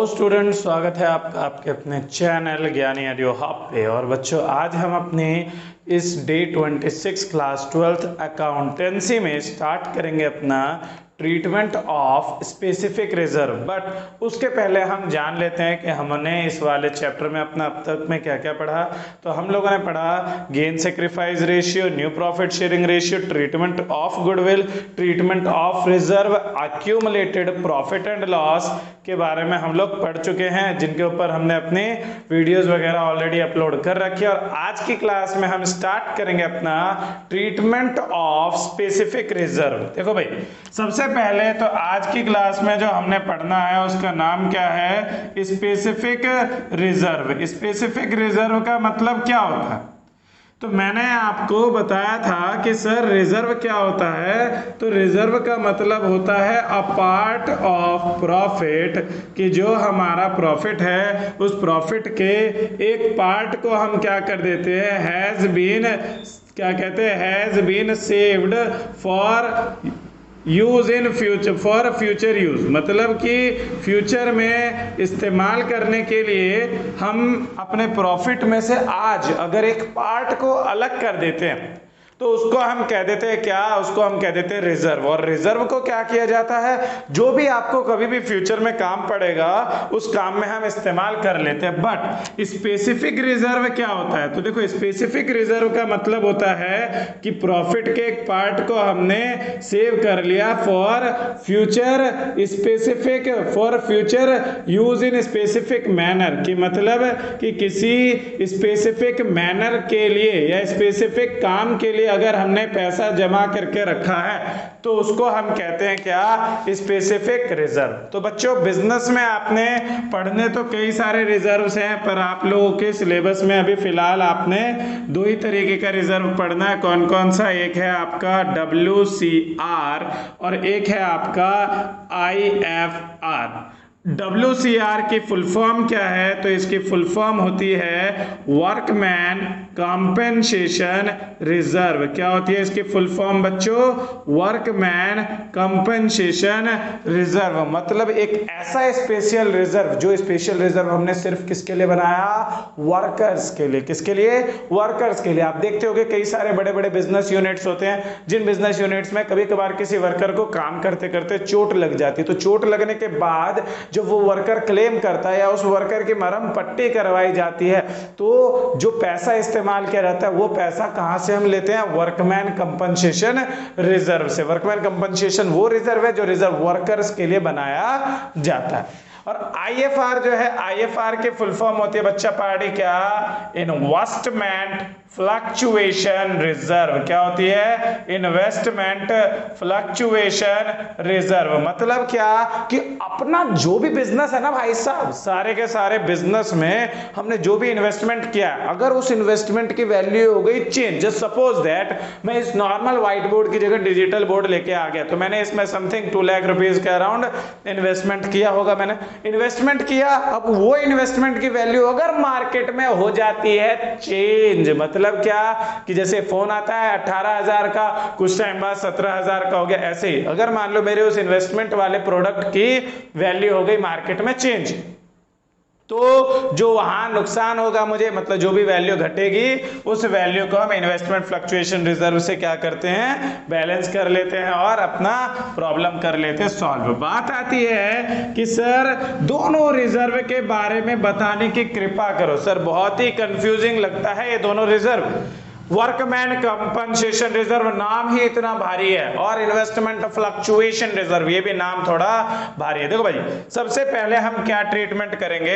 Student, स्वागत है आपका आपके अपने चैनल ज्ञानी ऑडियो हब पे। और बच्चों, आज हम अपने इस डे 26 क्लास 12th अकाउंटेंसी में स्टार्ट करेंगे अपना treatment of specific reserve. But उसके पहले हम जान लेते हैं कि हमने इस वाले चैप्टर में अपना अब तक में क्या क्या पढ़ा। तो हम लोगों ने पढ़ा gain sacrifice ratio, new profit sharing ratio, treatment of goodwill, treatment of reserve, accumulated profit and loss के बारे में हम लोग पढ़ चुके हैं, जिनके ऊपर हमने अपने वीडियोस वगैरह ऑलरेडी अपलोड कर रखी है। और आज की क्लास में हम स्टार्ट करेंगे अपना ट्रीटमेंट ऑफ स्पेसिफिक रिजर्व। देखो भाई, सबसे पहले तो आज की क्लास में जो हमने पढ़ना है उसका नाम क्या है? Specific reserve. स्पेसिफिक रिजर्व का मतलब क्या होता है? तो मैंने आपको बताया था कि सर रिजर्व क्या होता है। तो रिजर्व का मतलब होता है अ पार्ट ऑफ प्रॉफिट, कि जो हमारा प्रॉफिट है उस प्रॉफिट के एक पार्ट को हम क्या कर देते हैं, हैज बीन, क्या कहते हैं, has been saved for use in future, for future use, मतलब कि फ्यूचर में इस्तेमाल करने के लिए हम अपने प्रॉफिट में से आज अगर एक पार्ट को अलग कर देते हैं तो उसको हम कह देते हैं क्या? उसको हम कह देते हैं रिजर्व। और रिजर्व को क्या किया जाता है? जो भी आपको कभी भी फ्यूचर में काम पड़ेगा उस काम में हम इस्तेमाल कर लेते हैं। बट स्पेसिफिक रिजर्व क्या होता है? तो देखो, स्पेसिफिक रिजर्व का मतलब होता है कि प्रॉफिट के एक पार्ट को हमने सेव कर लिया for future specific, for future use in specific manner, कि मतलब कि किसी स्पेसिफिक मैनर के लिए या स्पेसिफिक काम के लिए अगर हमने पैसा जमा करके रखा है तो उसको हम कहते हैं क्या? Specific reserve. तो बच्चों, बिजनेस में आपने पढ़ने तो कई सारे रिजर्व्स हैं, पर आप लोगों के सिलेबस में अभी फिलहाल आपने दो ही तरीके का रिजर्व पढ़ना है। कौन कौन सा? एक है आपका WCR और एक है आपका IFR। WCR की फुल फॉर्म क्या है? तो इसकी फुल फॉर्म होती है वर्कमैन कंपेंसेशन रिजर्व। क्या होती है इसकी फुल फॉर्म बच्चों? Workman compensation reserve. मतलब एक ऐसा स्पेशल रिजर्व, जो स्पेशल रिजर्व हमने सिर्फ किसके लिए बनाया? वर्कर्स के लिए। किसके लिए? वर्कर्स के लिए। आप देखते होंगे कई सारे बड़े बड़े बिजनेस यूनिट्स होते हैं, जिन बिजनेस यूनिट्स में कभी कभार किसी वर्कर को काम करते करते चोट लग जाती है। तो चोट लगने के बाद जब वो वर्कर क्लेम करता है या उस वर्कर की मरहम पट्टी करवाई जाती है, तो जो पैसा इस्तेमाल किया जाता है वो पैसा कहां से हम लेते हैं? वर्कमैन कंपनसेशन रिजर्व से। वर्कमैन कंपनसेशन वो रिजर्व है जो रिजर्व वर्कर्स के लिए बनाया जाता है। और IFR जो है, IFR की फुल फॉर्म होती है बच्चा पार्टी क्या? Investment fluctuation reserve. क्या होती है? Investment fluctuation reserve. मतलब क्या कि अपना जो भी बिजनेस है ना भाई साहब, सारे के सारे बिजनेस में हमने जो भी इन्वेस्टमेंट किया, अगर उस इन्वेस्टमेंट की वैल्यू हो गई चेंज, जस्ट सपोज दैट मैं इस नॉर्मल व्हाइट बोर्ड की जगह डिजिटल बोर्ड लेके आ गया, तो मैंने इसमें समथिंग 2 लाख रुपीज के अराउंड इन्वेस्टमेंट किया होगा। मैंने इन्वेस्टमेंट किया, अब वो इन्वेस्टमेंट की वैल्यू अगर मार्केट में हो जाती है चेंज, मतलब क्या कि जैसे फोन आता है 18,000 का, कुछ टाइम बाद 17,000 का हो गया, ऐसे ही अगर मान लो मेरे उस इन्वेस्टमेंट वाले प्रोडक्ट की वैल्यू हो गई मार्केट में चेंज, तो जो वहां नुकसान होगा मुझे, मतलब जो भी वैल्यू घटेगी उस वैल्यू को हम इन्वेस्टमेंट फ्लक्चुएशन रिजर्व से क्या करते हैं? बैलेंस कर लेते हैं और अपना प्रॉब्लम कर लेते हैं सॉल्व। बात आती है कि सर दोनों रिजर्व के बारे में बताने की कृपा करो। सर बहुत ही कंफ्यूजिंग लगता है ये दोनों रिजर्व। वर्कमैन कंपनसेशन रिजर्व नाम ही इतना भारी है, और इन्वेस्टमेंट फ्लक्चुएशन रिजर्व ये भी नाम थोड़ा भारी है। देखो भाई, सबसे पहले हम क्या ट्रीटमेंट करेंगे,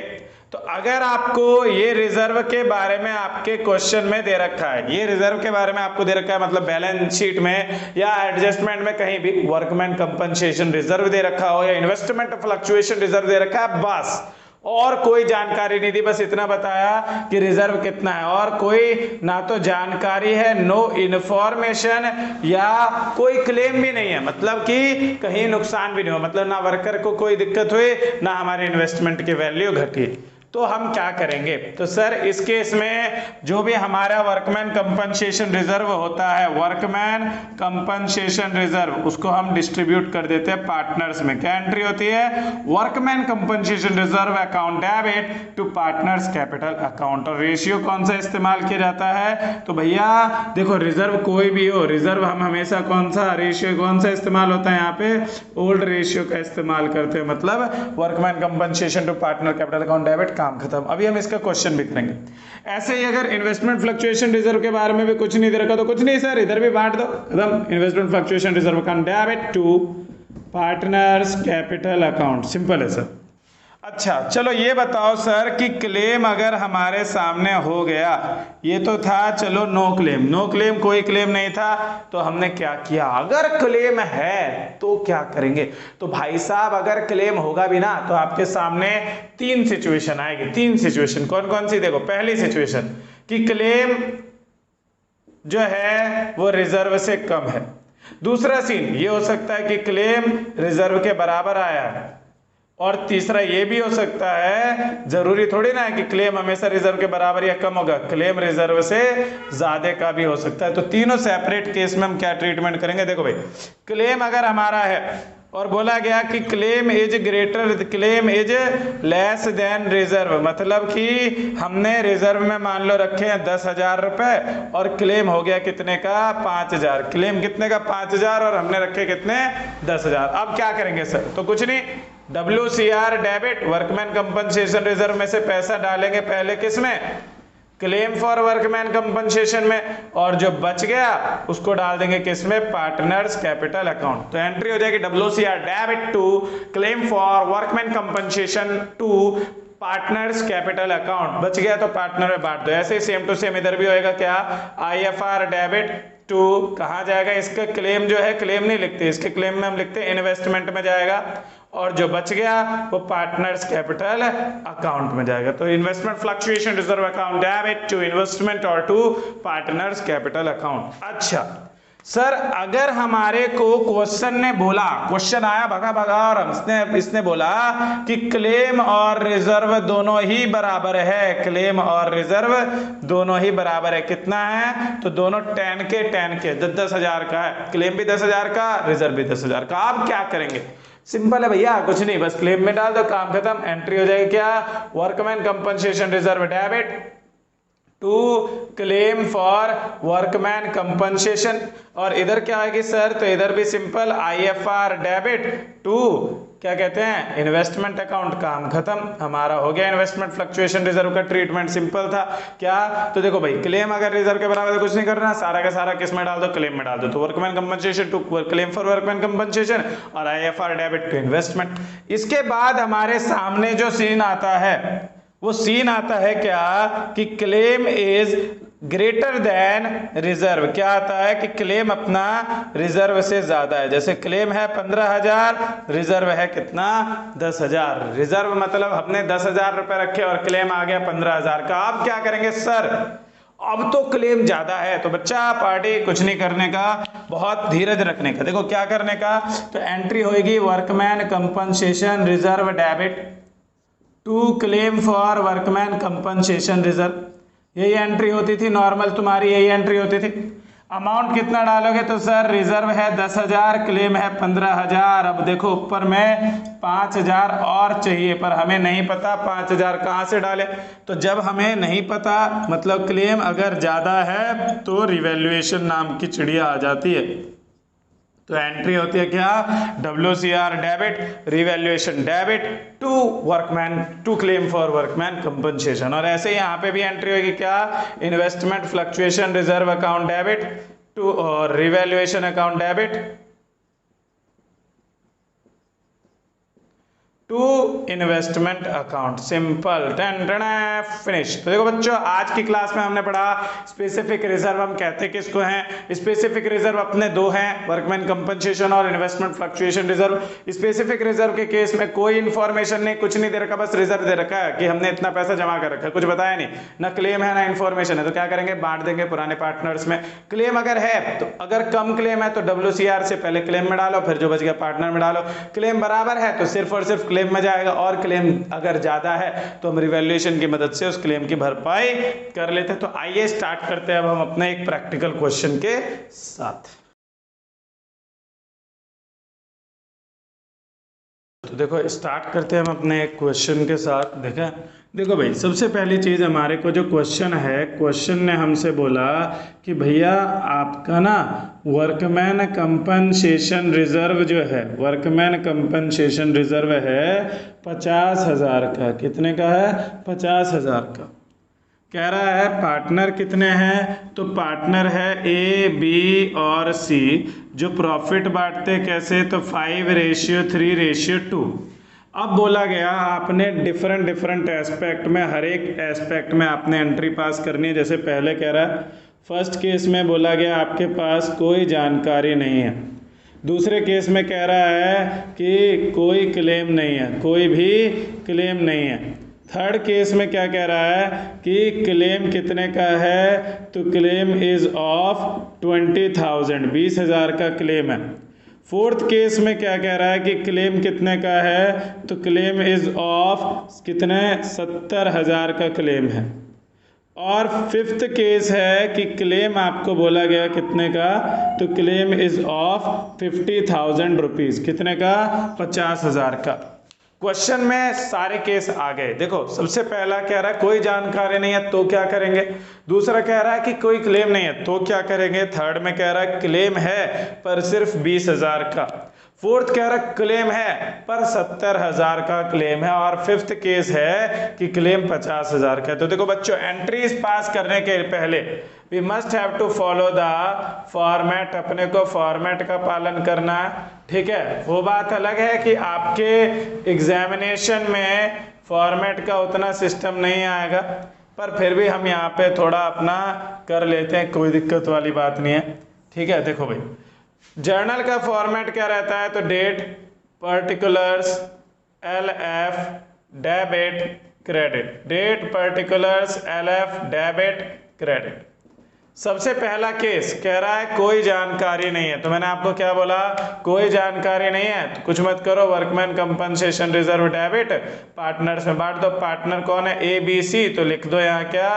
तो अगर आपको ये रिजर्व के बारे में आपके क्वेश्चन में दे रखा है, ये रिजर्व के बारे में आपको दे रखा है, मतलब बैलेंस शीट में या एडजस्टमेंट में कहीं भी वर्कमैन कंपनसेशन रिजर्व दे रखा हो या इन्वेस्टमेंट फ्लक्चुएशन रिजर्व दे रखा है, बस और कोई जानकारी नहीं दी, बस इतना बताया कि रिजर्व कितना है, और कोई ना तो जानकारी है, नो इन्फॉर्मेशन, या कोई क्लेम भी नहीं है, मतलब कि कहीं नुकसान भी नहीं हो, मतलब ना वर्कर को कोई दिक्कत हुई ना हमारे इन्वेस्टमेंट की वैल्यू घटी। तो हम क्या करेंगे, तो सर इस केस में जो भी हमारा वर्कमैन कंपनसेशन रिजर्व होता है, वर्कमैन कंपनसेशन रिजर्व, उसको हम डिस्ट्रीब्यूट कर देते हैं पार्टनर्स में। क्या एंट्री होती है, workman compensation reserve account debit to partners capital account. और रेशियो कौन सा इस्तेमाल किया जाता है, तो भैया देखो रिजर्व कोई भी हो, रिजर्व हम हमेशा कौन सा रेशियो कौन सा इस्तेमाल होता है, यहाँ पे ओल्ड रेशियो का इस्तेमाल करते हैं, मतलब workman compensation to partner capital account debit, काम खत्म। अभी हम इसका क्वेश्चन भी करेंगे। ऐसे ही अगर इन्वेस्टमेंट फ्लक्चुएशन रिजर्व के बारे में भी कुछ नहीं दे रखा तो कुछ नहीं सर, इधर भी बांट दो एकदम, investment fluctuation reserve account debit to partners capital account, simple है सर। अच्छा चलो ये बताओ सर कि क्लेम अगर हमारे सामने हो गया, ये तो था चलो नो क्लेम, नो क्लेम कोई क्लेम नहीं था, तो हमने क्या किया, अगर क्लेम है तो क्या करेंगे, तो भाई साहब अगर क्लेम होगा भी ना तो आपके सामने तीन सिचुएशन आएगी। तीन सिचुएशन कौन कौन सी, देखो पहली सिचुएशन कि क्लेम जो है वो रिजर्व से कम है। दूसरा सीन ये हो सकता है कि क्लेम रिजर्व के बराबर आया है। और तीसरा ये भी हो सकता है, जरूरी थोड़ी ना है कि क्लेम हमेशा रिजर्व के बराबर या कम होगा, क्लेम रिजर्व से ज्यादा का भी हो सकता है। तो तीनों सेपरेट केस में हम क्या ट्रीटमेंट करेंगे, देखो भाई क्लेम अगर हमारा है और बोला गया कि claim is greater, claim is less than reserve, मतलब कि हमने रिजर्व में मान लो रखे हैं 10,000 रुपए और क्लेम हो गया कितने का 5,000, क्लेम कितने का 5,000 और हमने रखे कितने 10,000। अब क्या करेंगे सर, तो कुछ नहीं, WCR debit workman compensation reserve में से पैसा डालेंगे पहले किस में, क्लेम फॉर वर्कमैन कंपनसेशन में, और जो बच गया उसको डाल देंगे किस में, पार्टनर्स कैपिटल अकाउंट। तो एंट्री हो जाएगी WCR debit to claim for workman compensation to partners capital account, बच गया तो पार्टनर में बांट दो। ऐसे ही सेम टू सेम इधर भी होएगा क्या, IFR डेबिट टू कहाँ जाएगा, इसका क्लेम जो है क्लेम नहीं लिखते, इसके क्लेम में हम लिखते हैं इन्वेस्टमेंट में जाएगा, और जो बच गया वो पार्टनर्स कैपिटल अकाउंट में जाएगा। तो investment fluctuation reserve account debit to investment और टू पार्टनर्स कैपिटल अकाउंट। अच्छा सर अगर हमारे को क्वेश्चन ने बोला, क्वेश्चन आया भगा भगा और इसने बोला कि क्लेम और रिजर्व दोनों ही बराबर है, क्लेम और रिजर्व दोनों ही बराबर है, कितना है, तो दोनों 10 के 10,000 का है, क्लेम भी 10,000 का, रिजर्व भी 10,000 का। आप क्या करेंगे, सिंपल है भैया, कुछ नहीं, बस क्लेम में डाल दो, काम खत्म। एंट्री हो जाएगी क्या, workman compensation reserve debit to claim for workman compensation, और इधर क्या आएगी सर, तो इधर भी सिंपल IFR डेबिट टू क्या कहते हैं, इन्वेस्टमेंट अकाउंट, काम खत्म, हमारा हो गया इन्वेस्टमेंट फ्लक्चुएशन रिजर्व का ट्रीटमेंट। सिंपल था क्या, तो देखो भाई क्लेम अगर रिजर्व के बराबर तो कुछ नहीं करना, सारा का सारा किस में डाल दो, क्लेम में डाल दो। तो workman compensation to claim for workman compensation और IFR डेबिट टू इन्वेस्टमेंट। इसके बाद हमारे सामने जो सीन आता है वो सीन आता है क्या, कि claim is greater than reserve. क्या आता है कि क्लेम अपना रिजर्व से ज्यादा है, जैसे क्लेम है 15,000, रिजर्व है कितना 10,000, रिजर्व मतलब हमने 10,000 रुपए रखे और क्लेम आ गया 15,000 का। अब क्या करेंगे सर, अब तो क्लेम ज्यादा है, तो बच्चा पार्टी कुछ नहीं करने का, बहुत धीरज रखने का। देखो क्या करने का, तो एंट्री होगी workman compensation reserve debit to claim for workman compensation reserve, यही एंट्री होती थी नॉर्मल, तुम्हारी यही एंट्री होती थी। अमाउंट कितना डालोगे, तो सर रिजर्व है 10,000, क्लेम है 15,000। अब देखो ऊपर में 5,000 और चाहिए, पर हमें नहीं पता 5,000 कहाँ से डाले, तो जब हमें नहीं पता मतलब क्लेम अगर ज्यादा है तो रिवैल्यूएशन नाम की चिड़िया आ जाती है। तो एंट्री होती है क्या, WCR debit revaluation debit to workman to claim for workman compensation. और ऐसे ही यहाँ पे भी एंट्री होगी क्या, investment fluctuation reserve account debit to और revaluation account debit to investment account, simple, finish. तो देखो बच्चों आज की क्लास में हमने पढ़ा स्पेसिफिक रिजर्व हम कहते किसको हैं, स्पेसिफिक रिजर्व अपने दो हैं, वर्कमैन कंपनसेशन और investment fluctuation reserve. Specific reserve के केस में कोई इंफॉर्मेशन नहीं, कुछ नहीं दे रखा, बस रिजर्व दे रखा है कि हमने इतना पैसा जमा कर रखा है, कुछ बताया नहीं, ना क्लेम है ना इंफॉर्मेशन है। तो क्या करेंगे, बांट देंगे पुराने पार्टनर्स में। क्लेम अगर है तो अगर कम क्लेम है तो WCR से पहले क्लेम में डालो, फिर जो बच गया पार्टनर में डालो। क्लेम बराबर है तो सिर्फ और सिर्फ क्लेम में जाएगा, और क्लेम अगर ज़्यादा है तो हम रिवैल्यूएशन की मदद से उस क्लेम की भरपाई कर लेते हैं। तो आइए स्टार्ट करते हैं अब हम अपने एक प्रैक्टिकल क्वेश्चन के साथ। तो देखो स्टार्ट करते हैं हम अपने एक क्वेश्चन के साथ। देखो भाई, सबसे पहली चीज़ हमारे को जो क्वेश्चन है, क्वेश्चन ने हमसे बोला कि भैया आपका ना वर्कमैन कंपनसेशन रिजर्व जो है, वर्कमैन कंपनसेशन रिजर्व है 50,000 का। कितने का है? 50,000 का। कह रहा है पार्टनर कितने हैं, तो पार्टनर है ए, बी और सी, जो प्रॉफिट बांटते कैसे, तो 5:3:2। अब बोला गया आपने डिफरेंट एस्पेक्ट में, हर एक एस्पेक्ट में आपने एंट्री पास करनी है। जैसे पहले कह रहा है, फर्स्ट केस में बोला गया आपके पास कोई जानकारी नहीं है। दूसरे केस में कह रहा है कि कोई क्लेम नहीं है, कोई भी क्लेम नहीं है। थर्ड केस में क्या कह रहा है कि क्लेम कितने का है, तो क्लेम इज ऑफ 20,000, 20,000 का क्लेम है। फोर्थ केस में क्या कह रहा है कि क्लेम कितने का है, तो क्लेम इज ऑफ कितने, 70,000 का क्लेम है। और फिफ्थ केस है कि क्लेम आपको बोला गया कितने का, तो क्लेम इज ऑफ 50,000 रुपीज़। कितने का? 50,000 का। क्वेश्चन में सारे केस आ गए। देखो सबसे पहला कह रहा है कोई जानकारी नहीं है तो क्या करेंगे, दूसरा कह रहा है कि कोई क्लेम नहीं है तो क्या करेंगे, थर्ड में कह रहा है क्लेम है पर सिर्फ 20,000 का, फोर्थ कह रहा है क्लेम है पर 70,000 का क्लेम है, और फिफ्थ केस है कि क्लेम 50,000 का है। तो देखो बच्चों, एंट्रीज पास करने के पहले we must have to follow the format, अपने को फॉर्मेट का पालन करना है। ठीक है, वो बात अलग है कि आपके एग्जामिनेशन में फॉर्मेट का उतना सिस्टम नहीं आएगा, पर फिर भी हम यहाँ पे थोड़ा अपना कर लेते हैं, कोई दिक्कत वाली बात नहीं है। ठीक है, देखो भाई जर्नल का फॉर्मेट क्या रहता है, तो date, particulars, LF, debit, credit. Date, particulars, LF, debit, credit. सबसे पहला केस कह रहा है कोई जानकारी नहीं है, तो मैंने आपको क्या बोला, कोई जानकारी नहीं है तो कुछ मत करो, workman compensation reserve debit partners में बांट दो। पार्टनर कौन है, ए, बी, सी, तो लिख दो यहाँ क्या,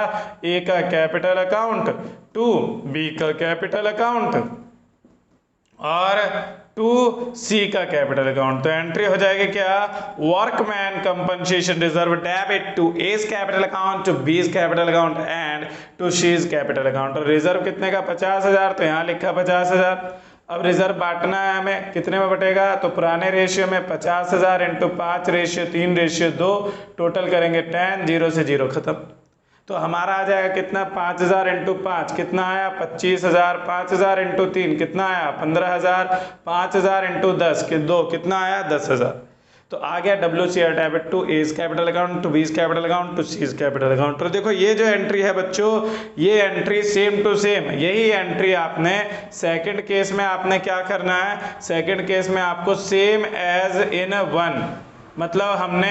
ए का कैपिटल अकाउंट, टू बी का कैपिटल अकाउंट और 2C का कैपिटल अकाउंट। तो एंट्री हो जाएगी क्या, workman compensation reserve debit to A's capital account, to B's capital account and to C's capital account. और रिजर्व कितने का, 50,000, तो यहाँ लिखा 50,000। अब रिजर्व बांटना है हमें, कितने में बटेगा, तो पुराने रेशियो में 50,000 इंटू 5:3:2, टोटल करेंगे 10, 0 से 0 खत्म। तो हमारा आ जाएगा कितना, 5,000 इंटू 5 कितना आया, 25,000, 5,000 इंटू 3 कितना आया, 15,000, 5,000 इंटू 10 2 कितना आया, 10,000। तो आ गया WCR debit to A's capital account, to B's capital account, to C's capital account. तो देखो ये जो एंट्री है बच्चों, ये एंट्री सेम टू सेम, यही एंट्री आपने सेकंड केस में आपने क्या करना है, सेकंड केस में आपको सेम एज इन वन, मतलब हमने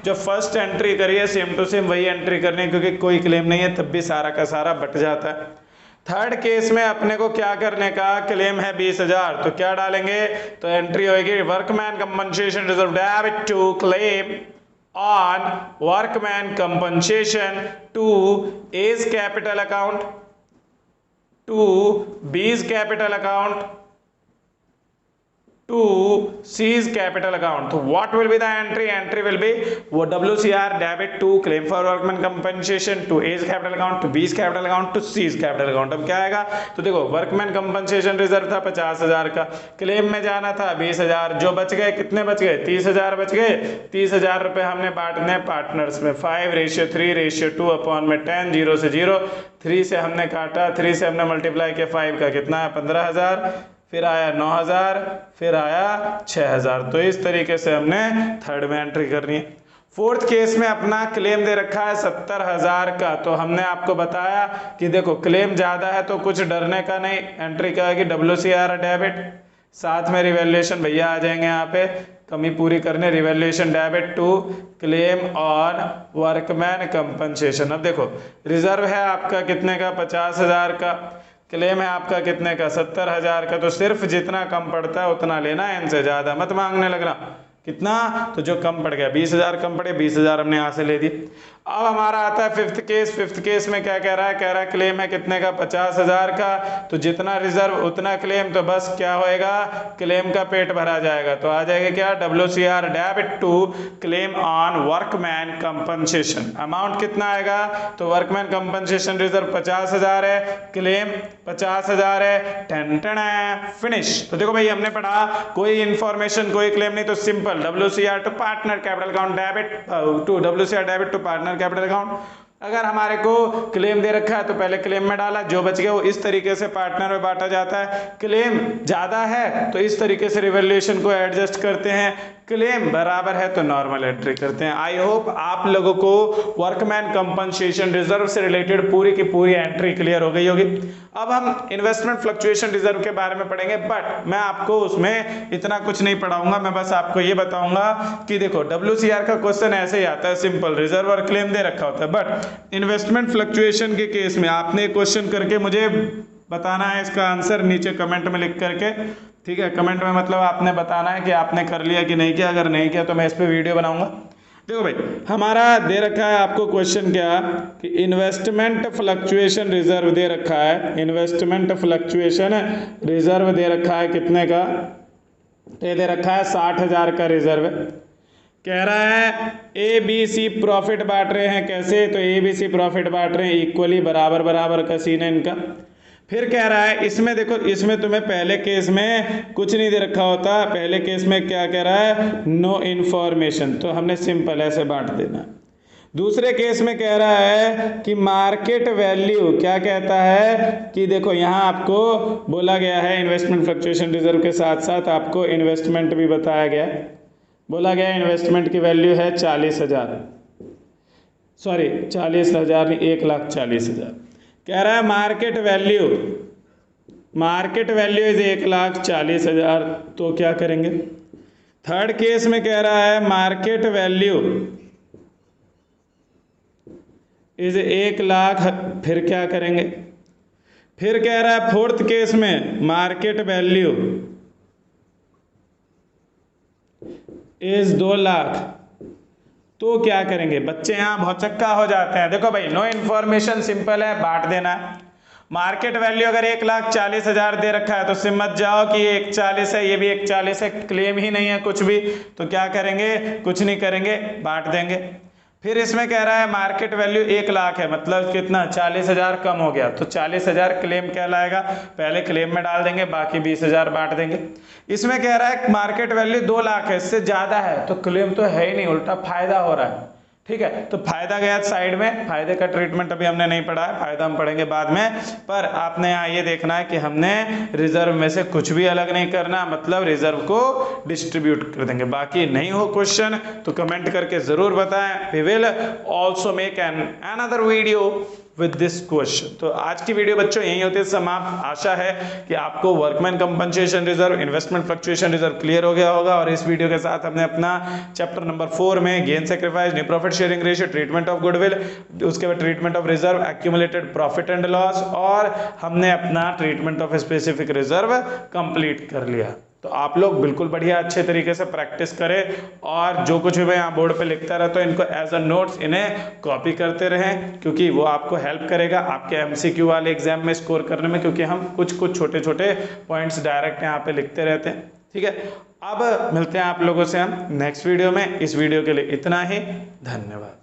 जो फर्स्ट एंट्री करी है सेम टू सेम वही एंट्री करनी है, क्योंकि कोई क्लेम नहीं है तब भी सारा का सारा बट जाता है। थर्ड केस में अपने को क्या करने का, क्लेम है 20,000, तो क्या डालेंगे, तो एंट्री होगी workman compensation reserve debit to claim on workman compensation to A's capital account, to B's capital account, to C's capital account. So what will be the entry? Entry will be WCR debit to claim for workman compensation to A's capital account, to B's capital account, to C's capital account. अब क्या आएगा, तो देखो workman compensation reserve था 50,000 का, claim में जाना था 20,000, जो बच गए कितने बच गए, 30,000 बच गए। 30,000 रुपए हमने बांटने पार्टनर्स में 5:3:2 अपॉन में 10, 0 से 0, 3 से हमने काटा, 3 से हमने मल्टीप्लाई किया, 5 का कितना है 15,000, फिर आया 9,000, फिर आया 6,000। तो इस तरीके से हमने थर्ड में एंट्री करनी है। फोर्थ केस में अपना क्लेम दे रखा है 70,000 का, तो हमने आपको बताया कि देखो क्लेम ज़्यादा है तो कुछ डरने का नहीं, एंट्री क्या आएगी WCR डेबिट, साथ में रिवैल्यूएशन भैया आ जाएंगे यहाँ पे, कमी पूरी करने, revaluation debit to claim on workman compensation. अब देखो रिजर्व है आपका कितने का, 50,000 का, क्लेम है आपका कितने का, 70,000 का, तो सिर्फ जितना कम पड़ता है उतना लेना है, इनसे ज़्यादा मत मांगने लगना कितना, तो जो कम पड़ गया 20,000 कम पड़े, 20,000 हमने यहाँ से ले दी। अब हमारा आता है फिफ्थ केस। फिफ्थ केस में क्या कह रहा है, कह रहा है क्लेम है कितने का, 50,000 का। तो जितना रिजर्व उतना क्लेम, तो बस क्या होएगा, क्लेम का पेट भरा जाएगा। तो आ जाएगा क्या, WCR debit to claim on workman compensation. Amount कितना आएगा, तो वर्कमैन कंपनसेशन रिजर्व 50,000 है, क्लेम 50,000 है, टेंटन है, फिनिश। तो देखो भाई हमने पढ़ा कोई इंफॉर्मेशन कोई क्लेम नहीं, तो simple WCR to partner capital account debit to WCR debit to partner capital account. अगर हमारे को क्लेम दे रखा है तो पहले क्लेम में डाला, जो बच गया वो इस तरीके से पार्टनर में बांटा जाता है। क्लेम ज्यादा है तो इस तरीके से रिवैल्यूएशन को एडजस्ट करते हैं, क्लेम बराबर है तो नॉर्मल एंट्री करते हैं। आई होप आप लोगों को वर्कमैन कंपनसेशन रिजर्व से रिलेटेड पूरी की पूरी एंट्री क्लियर हो गई होगी। अब हम इन्वेस्टमेंट फ्लक्चुएशन रिजर्व के बारे में पढ़ेंगे, बट मैं आपको उसमें इतना कुछ नहीं पढ़ाऊंगा। मैं बस आपको ये बताऊंगा कि देखो WCR का क्वेश्चन ऐसे ही आता है, सिंपल रिजर्व और क्लेम दे रखा होता है, बट इन्वेस्टमेंट फ्लक्चुएशन के केस में आपने क्वेश्चन करके मुझे बताना है इसका आंसर नीचे कमेंट में लिख करके, ठीक है। कमेंट में मतलब आपने बताना है कि आपने कर लिया कि नहीं किया, अगर नहीं किया तो मैं इस पे वीडियो बनाऊंगा। देखो भाई हमारा दे रखा है आपको क्वेश्चन क्या, कि इन्वेस्टमेंट फ्लक्चुएशन रिजर्व दे रखा है, इन्वेस्टमेंट फ्लक्चुएशन रिजर्व दे रखा है कितने का, ये दे रखा है 60,000 का रिजर्व। कह रहा है ABC प्रॉफिट बांट रहे हैं, कैसे, तो ABC प्रॉफिट बांट रहे हैं इक्वली, बराबर बराबर का सीन है इनका। फिर कह रहा है इसमें देखो, इसमें तुम्हें पहले केस में कुछ नहीं दे रखा होता, पहले केस में क्या कह रहा है, नो इन्फॉर्मेशन, तो हमने सिंपल ऐसे बांट देना। दूसरे केस में कह रहा है कि मार्केट वैल्यू, क्या कहता है कि देखो यहाँ आपको बोला गया है इन्वेस्टमेंट फ्लक्चुएशन रिजर्व के साथ साथ आपको इन्वेस्टमेंट भी बताया गया, बोला गया इन्वेस्टमेंट की वैल्यू है 40,000, सॉरी 40,000 नहीं 1,40,000। कह रहा है मार्केट वैल्यू इज 1,40,000, तो क्या करेंगे। थर्ड केस में कह रहा है मार्केट वैल्यू इज 1,00,000, फिर क्या करेंगे। फिर कह रहा है फोर्थ केस में मार्केट वैल्यू इज 2,00,000, तो क्या करेंगे। बच्चे यहाँ बहुत चक्का हो जाते हैं। देखो भाई नो इन्फॉर्मेशन, सिंपल है, बांट देना है। मार्केट वैल्यू अगर 1,40,000 दे रखा है तो समझ जाओ कि ये 1,40 है, ये भी 1,40 है, क्लेम ही नहीं है कुछ भी, तो क्या करेंगे, कुछ नहीं करेंगे, बांट देंगे। फिर इसमें कह रहा है मार्केट वैल्यू 1,00,000 है, मतलब कितना, 40,000 कम हो गया, तो 40,000 क्लेम कहलाएगा, पहले क्लेम में डाल देंगे, बाकी 20,000 बांट देंगे। इसमें कह रहा है मार्केट वैल्यू 2,00,000 है, इससे ज्यादा है, तो क्लेम तो है ही नहीं, उल्टा फायदा हो रहा है, ठीक है। तो फायदा गया साइड में, फायदे का ट्रीटमेंट अभी हमने नहीं पढ़ा है, फायदा हम पढ़ेंगे बाद में। पर आपने यहाँ ये देखना है कि हमने रिजर्व में से कुछ भी अलग नहीं करना, मतलब रिजर्व को डिस्ट्रीब्यूट कर देंगे। बाकी नहीं हो क्वेश्चन तो कमेंट करके जरूर बताएं। We will also make an another video with this question. तो आज की वीडियो बच्चों यही होती है समाप्त। आशा है कि आपको workman compensation reserve, investment fluctuation reserve clear हो गया होगा। और इस वीडियो के साथ हमने अपना चैप्टर नंबर 4 में gain sacrifice, new profit sharing ratio, treatment of goodwill, उसके बाद treatment of reserve, accumulated profit and loss, और हमने अपना treatment of specific reserve complete कर लिया। तो आप लोग बिल्कुल बढ़िया अच्छे तरीके से प्रैक्टिस करें, और जो कुछ भी मैं यहाँ बोर्ड पे लिखता रहता हूँ इनको एज अ नोट्स इन्हें कॉपी करते रहें, क्योंकि वो आपको हेल्प करेगा आपके MCQ वाले एग्जाम में स्कोर करने में, क्योंकि हम कुछ छोटे छोटे पॉइंट्स डायरेक्ट यहाँ पे लिखते रहते हैं, ठीक है। अब मिलते हैं आप लोगों से हम नेक्स्ट वीडियो में। इस वीडियो के लिए इतना ही, धन्यवाद।